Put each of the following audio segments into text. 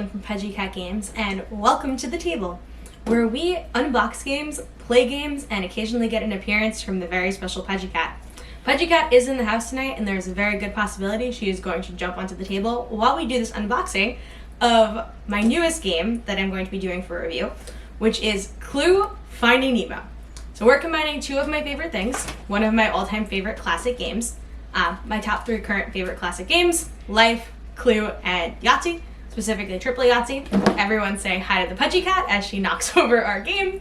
Caitlin from Pudgy Cat Games, and welcome to the table, where we unbox games, play games, and occasionally get an appearance from the very special Pudgy Cat. Pudgy Cat is in the house tonight, and there's a very good possibility she is going to jump onto the table while we do this unboxing of my newest game that I'm going to be doing for review, which is Clue Finding Nemo. So we're combining two of my favorite things, one of my all-time favorite classic games, my top three current favorite classic games, Life, Clue, and Yahtzee, specifically Triple Yahtzee. Everyone say hi to the Pudgy Cat as she knocks over our game.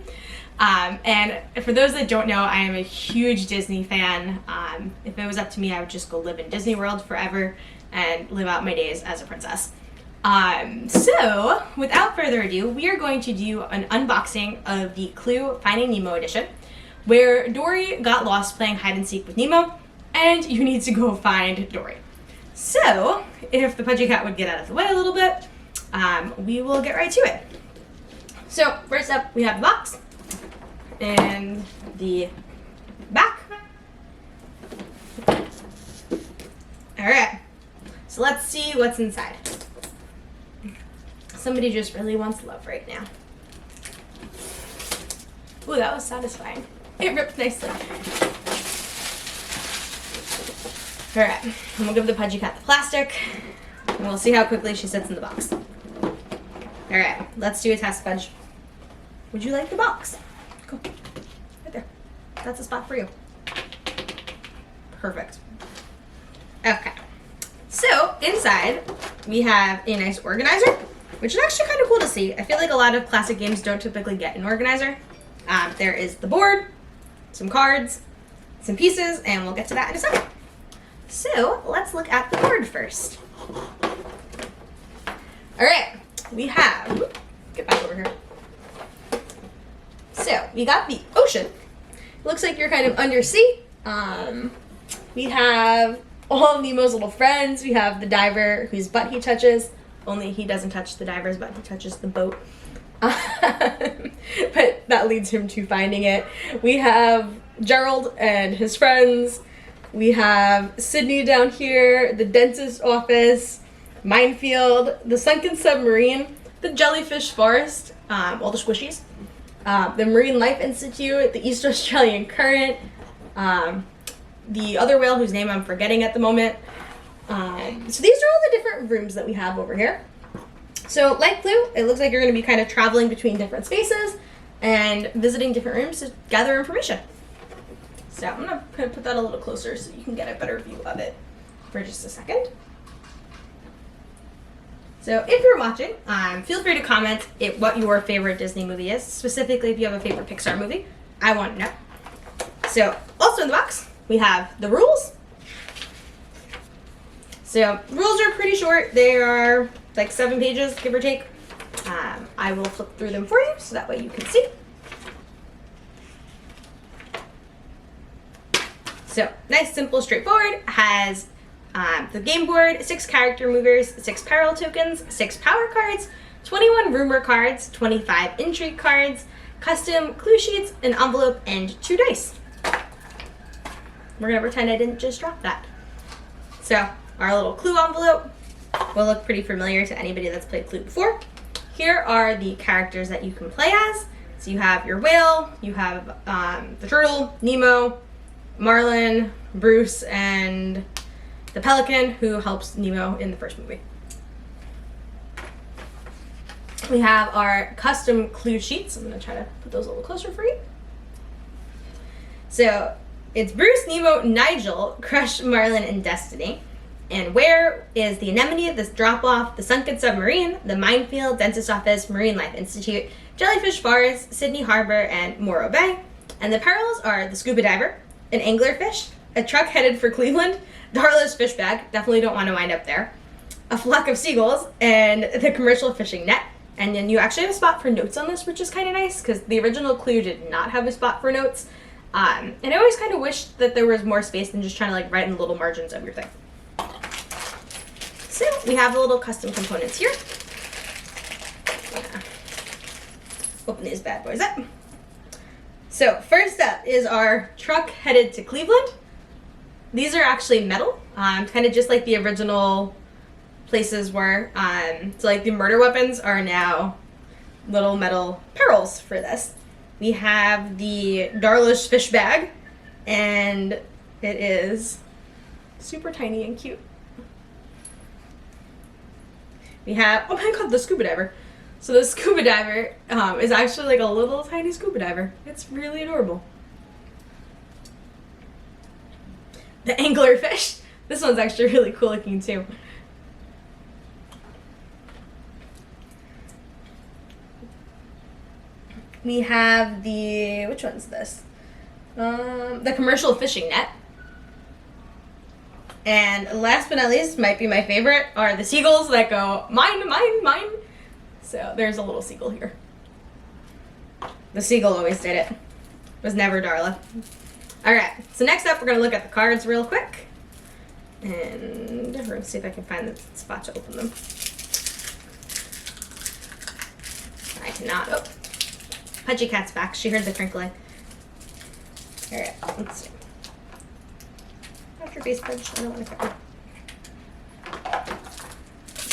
And for those that don't know, I am a huge Disney fan. If it was up to me, I would just go live in Disney World forever and live out my days as a princess. So, without further ado, we are going to do an unboxing of the Clue Finding Nemo edition, where Dory got lost playing hide and seek with Nemo, and you need to go find Dory. So, if the Pudgy Cat would get out of the way a little bit, we will get right to it. So, first up, we have the box and the back. Alright, so let's see what's inside. Somebody just really wants love right now. Ooh, that was satisfying. It ripped nicely. Alright, and we'll give the Pudgy Cat the plastic, and we'll see how quickly she sits in the box. Alright, let's do a test, Pudge. Would you like the box? Go. Right there. That's a spot for you. Perfect. Okay. So, inside, we have a nice organizer, which is actually kind of cool to see. I feel like a lot of classic games don't typically get an organizer. There is the board, some cards, some pieces, and we'll get to that in a second. So, let's look at the board first. Alright, we have, get back over here. So, we got the ocean. It looks like you're kind of undersea. We have all of Nemo's little friends. We have the diver whose butt he touches, only he doesn't touch the diver's butt, he touches the boat. But that leads him to finding it. We have Gerald and his friends. We have Sydney down here, the dentist's office, Minefield, the sunken submarine, the jellyfish forest, all the squishies, the Marine Life Institute, the East Australian Current, the other whale whose name I'm forgetting at the moment. So these are all the different rooms that we have over here. So like Clue, it looks like you're going to be kind of traveling between different spaces and visiting different rooms to gather information. So I'm going to put that a little closer so you can get a better view of it for just a second. So if you're watching, feel free to comment what your favorite Disney movie is, specifically if you have a favorite Pixar movie. I want to know. So also in the box, we have the rules. So rules are pretty short. They are like 7 pages, give or take. I will flip through them for you so that way you can see. So, nice, simple, straightforward. Has the game board, 6 character movers, 6 peril tokens, 6 power cards, 21 rumor cards, 25 intrigue cards, custom clue sheets, an envelope, and 2 dice. We're going to pretend I didn't just drop that. So, our little Clue envelope will look pretty familiar to anybody that's played Clue before. Here are the characters that you can play as. So you have your whale, you have the turtle, Nemo, Marlin, Bruce, and the pelican who helps Nemo in the first movie. We have our custom clue sheets. I'm going to try to put those a little closer for you. So it's Bruce, Nemo, Nigel, Crush, Marlin, and Destiny. And where is the anemone, the drop-off, the sunken submarine, the minefield, dentist office, Marine Life Institute, jellyfish forest, Sydney Harbor, and Morro Bay. And the perils are the scuba diver, an anglerfish, a truck headed for Cleveland, the Harlow's fish bag, definitely don't want to wind up there, a flock of seagulls, and the commercial fishing net. And then you actually have a spot for notes on this, which is kind of nice, because the original Clue did not have a spot for notes. And I always kind of wish that there was more space than just trying to like write in the little margins of your thing. So we have the little custom components here. Open these bad boys up. So first up is our truck headed to Cleveland. These are actually metal, kind of just like the original places were. So like the murder weapons are now little metal perils for this. We have the Darlish fish bag, and it is super tiny and cute. We have, oh my god, the scuba diver. So the scuba diver is actually like a little tiny scuba diver. It's really adorable. The anglerfish. This one's actually really cool looking too. We have the, which one's this? The commercial fishing net. And last but not least, might be my favorite, are the seagulls that go, mine, mine, mine. So there's a little seagull here. The seagull always did it. It was never Darla. Alright, so next up we're going to look at the cards real quick. And we're going to see if I can find the spot to open them. I cannot. Oh. Pudgy Cat's back. She heard the crinkling. Alright, let's see. After base Pudge, I don't want to cover.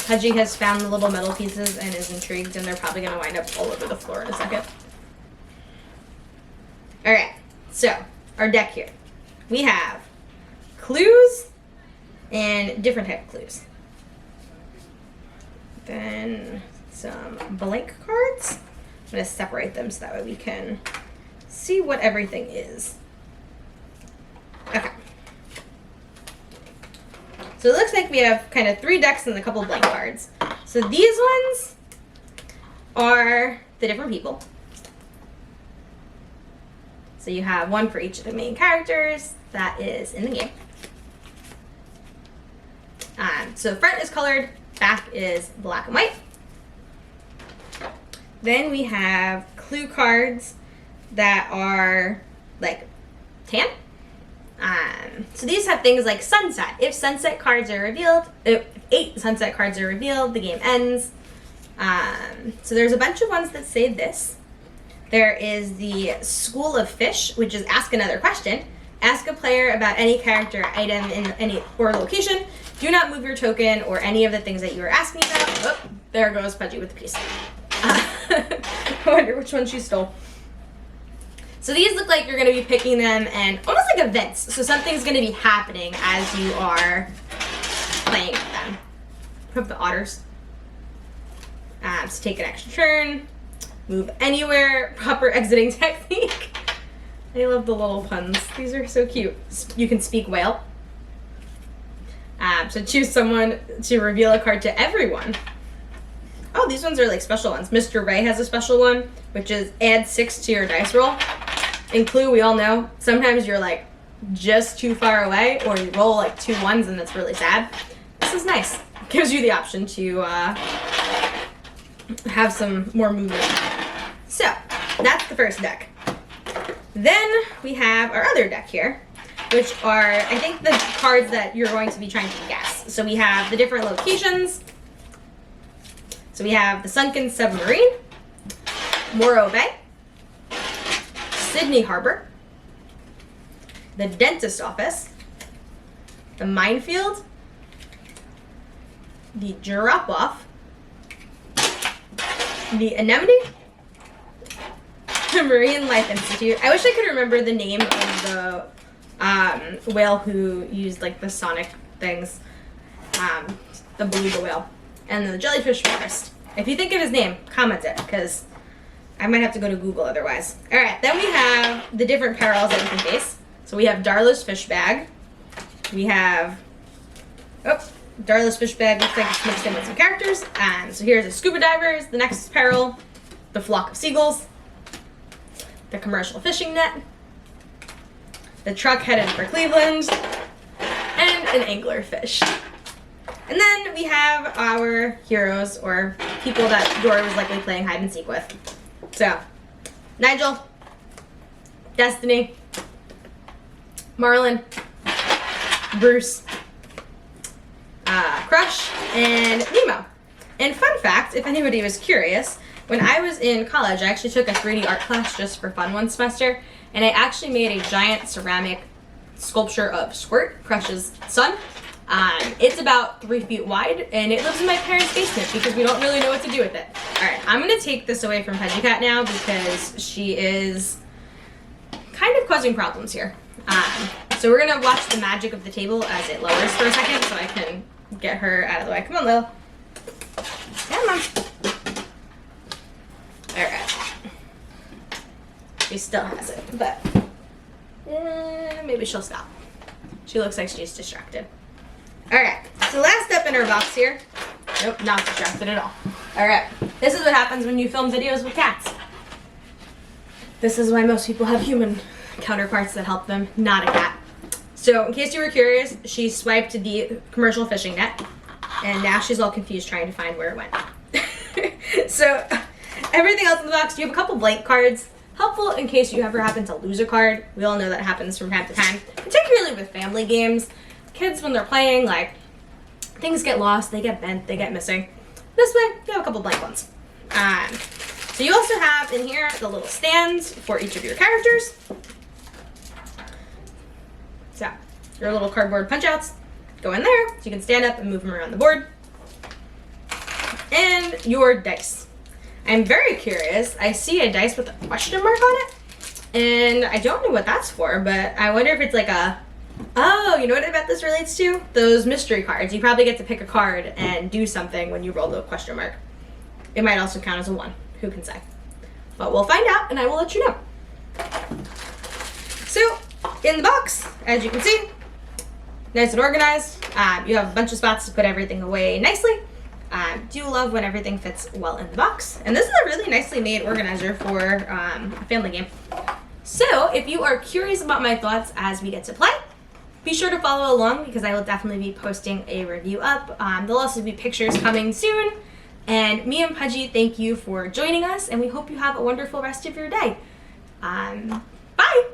Pudgy has found the little metal pieces and is intrigued, and they're probably going to wind up all over the floor in a second. Alright, so our deck here. We have clues and different type of clues. Then some blank cards. I'm going to separate them so that way we can see what everything is. Okay. So it looks like we have kind of 3 decks and a couple blank cards. So these ones are the different people. So you have one for each of the main characters that is in the game. So the front is colored, back is black and white. Then we have clue cards that are like tan. So these have things like sunset. If sunset cards are revealed, if 8 sunset cards are revealed, the game ends. So there's a bunch of ones that say this. There is the School of Fish, which is ask another question. Ask a player about any character, item, in any or location. Do not move your token or any of the things that you are asking about. Oh, there goes Pudgy with the piece. I wonder which one she stole. So these look like you're going to be picking them and almost like events. So something's going to be happening as you are playing with them. Put up the otters. So take an extra turn. Move anywhere. Proper exiting technique. I love the little puns. These are so cute. You can speak whale. So choose someone to reveal a card to everyone. Oh, these ones are like special ones. Mr. Ray has a special one, which is add 6 to your dice roll. In Clue, we all know, sometimes you're like just too far away, or you roll like 2 1s and that's really sad. This is nice. It gives you the option to have some more movement. So, that's the first deck. Then we have our other deck here, which are, I think, the cards that you're going to be trying to guess. So we have the different locations. So we have the Sunken Submarine, Morro Bay, Sydney Harbor, the Dentist Office, the Minefield, the Drop-Off, the Anemone, the Marine Life Institute. I wish I could remember the name of the whale who used like the sonic things, the beluga whale, and the Jellyfish Forest. If you think of his name, comment it, because I might have to go to Google otherwise. Alright, then we have the different perils that we can face. So we have Darla's fish bag. We have, Darla's fish bag looks like it's mixed in with some characters. So here's the scuba divers, the next peril, the flock of seagulls, the commercial fishing net, the truck headed for Cleveland, and an anglerfish. And then we have our heroes, or people that Dory was likely playing hide and seek with. So, Nigel, Destiny, Marlin, Bruce, Crush, and Nemo. And fun fact, if anybody was curious, when I was in college, I actually took a 3D art class just for fun one semester, and I actually made a giant ceramic sculpture of Squirt, Crush's son, It's about 3 feet wide, and it lives in my parents' basement because we don't really know what to do with it. Alright, I'm going to take this away from Pudgy Cat now because she is kind of causing problems here. So we're going to watch the magic of the table as it lowers for a second so I can get her out of the way. Come on, Lil. Come on. Alright. She still has it, but maybe she'll stop. She looks like she's distracted. Alright, so last step in our box here. Nope, not distracted at all. Alright, this is what happens when you film videos with cats. This is why most people have human counterparts that help them, not a cat. So, in case you were curious, she swiped the commercial fishing net, and now she's all confused trying to find where it went. So, everything else in the box, you have a couple blank cards. Helpful in case you ever happen to lose a card. We all know that happens from time to time, particularly with family games. Kids, when they're playing, like, things get lost, they get bent, they get missing. This way, you have a couple blank ones. So you also have in here the little stands for each of your characters. So, your little cardboard punch-outs go in there, so you can stand up and move them around the board. And your dice. I'm very curious. I see a dice with a question mark on it, and I don't know what that's for, but I wonder if it's like a... Oh, you know what I bet this relates to? Those mystery cards. You probably get to pick a card and do something when you roll the question mark. It might also count as a 1. Who can say? But we'll find out, and I will let you know. So, in the box, as you can see, nice and organized. You have a bunch of spots to put everything away nicely. Do love when everything fits well in the box. And this is a really nicely made organizer for a family game. So, if you are curious about my thoughts as we get to play, be sure to follow along because I will definitely be posting a review up. There'll also be pictures coming soon. And me and Pudgy, thank you for joining us, and we hope you have a wonderful rest of your day. Bye!